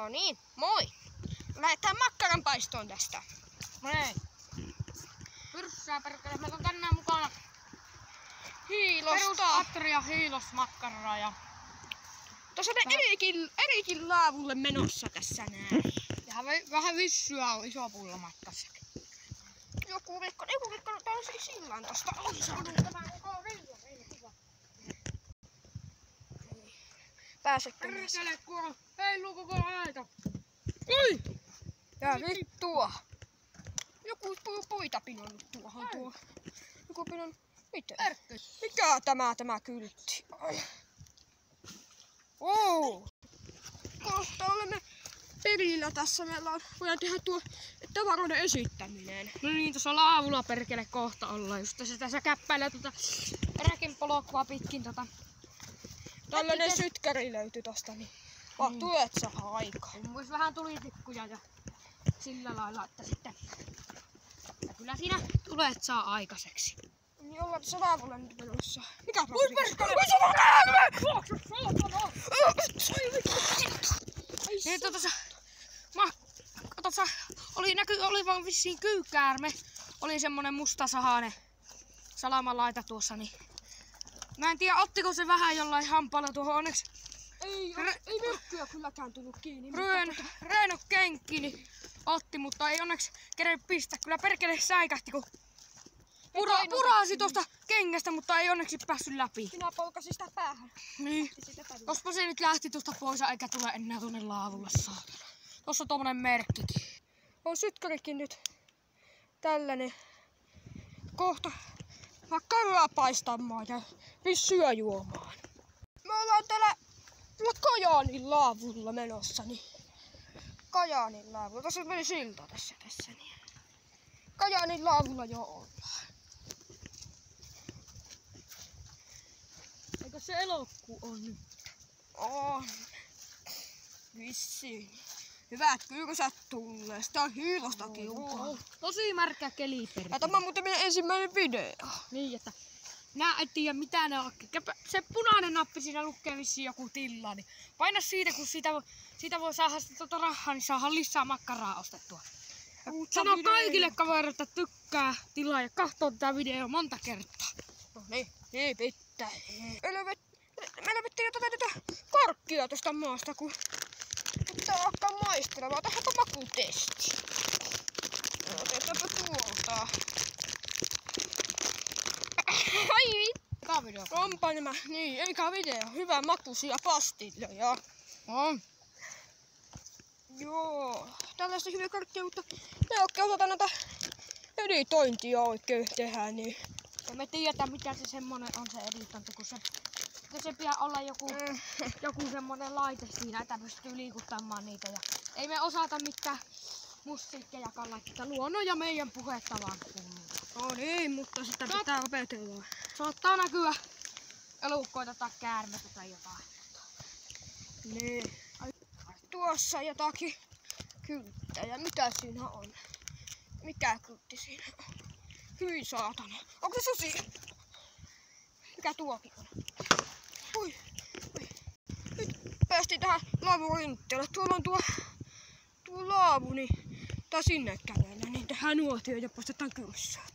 No niin, moi! Lähdetään makkaranpaistoon tästä. Hei! Pyrssää perkele, meillä on tänään mukana Hiilosta. Atria hiilosmakkaraa ja Tuossa ne Erikin laavulle menossa tässä näin. vähän vissyä on iso pullo matkassakin. Joku viikko tää on siis sillan tosta. Oi, se on tämä koko vilja meille kuva. Pääsekö mies? Perkele kuoro, heiluu koko aika. Oi! Ja vittua! Joku puita pinonnut tuohon tuo. Joku pinonnut. Mitä? Erkky. Mikä tämä kyltti? Ai. Kohta olemme perillä tässä. Voidaan tehdä tuo tavaroiden esittäminen. No niin, tuossa laavulla perkele kohta ollaan. Just tässä käppäilee eräkin polkua pitkin Tällainen sytkäri löytyi tosta, niin tulet saa aikaa. Vois vähän tulitikkuja ja sillä lailla, että sitten ja kyllä siinä tulet saa aikaiseksi. Niin ollaan tässä laavulla nyt menossa. Mikä on? Oi perkele! Niin tuossa oli vaan vissiin kyykäärme. Oli semmonen mustasahainen salamalaita tuossa, niin mä en tiedä ottiko se vähän jollain hampaalla tuohon, onneksi Ei myrkkyä kylläkään tullut kiinni. Reino kenkki niin otti, mutta ei onneksi kerennyt pistää. Kyllä perkele säikähti, kun purasi tuosta kengästä, mutta ei onneksi päässyt läpi. Minä polkasin sitä päähän. Niin. Jospa se nyt lähti tuosta pois eikä tule enää tuonne laavulle saatana. Tossa on tommonen merkkikin. On sytkärikin nyt tällainen. Kohta makkaraa paistamaan ja vissyä juomaan. Me ollaan täällä Kajaanin laavulla menossa. Niin. Kajaanin laavulla. Tässä meni silta tässä niin. Kajaanin laavulla jo ollaan. Eikö se elokuu on nyt? On. Vissiin. Hyvät kyrsät tulee. Sitä on hiilostakin upaa. Tosi märkä keli perkele. Ja tämä on muuten meidän ensimmäinen video. Niin, että minä en tiedä mitä ne on. Se punainen nappi siinä lukee vissiin joku tilla, niin paina siitä, kun siitä voi saada sitä rahaa, niin saadaan lisää makkaraa ostettua. Sano kaikille kavereille, että tykkää, tilaa ja katsoo tätä videoa monta kertaa. No niin pitää. Meillä pitää jotain tätä korkkia tuosta maasta, kun pitää alkaa maistelemaan. Tehdäänkö makutesti? Otetaanpa tuolta. Ai vittu. Mikä video? Onpa nämä. Niin, eikä video. Hyvä makuisia pastilleja. On. Joo. Tällaista hyviä korkkia, mutta me oikein osataan näitä editointia oikein tehdä, niin. Ja me tiedetään mikä se semmonen on se editointi, kun se pitää olla joku semmonen laite siinä, että pystyy liikuttamaan niitä. Ja ei me osata mitään musiikkejakaan laittaa. Luonnon ja meidän puhetta vaan kuuluu. No niin, mutta sitä pitää opetella. Saattaa näkyä elukkoita tai käärmeitä tai jotain. Niin. Tuossa jotakin kylttejä. Mitä siinä on? Mikä kyltti siinä on? Hyi saatana. Onko se susi? Mikä tuokin on? Oi. Nyt päästiin tähän laavurintteelle. Tuolla on tuo laavu, niin tää sinne kävellä. Niin tehdään nuotio ja poistetaan kylssää.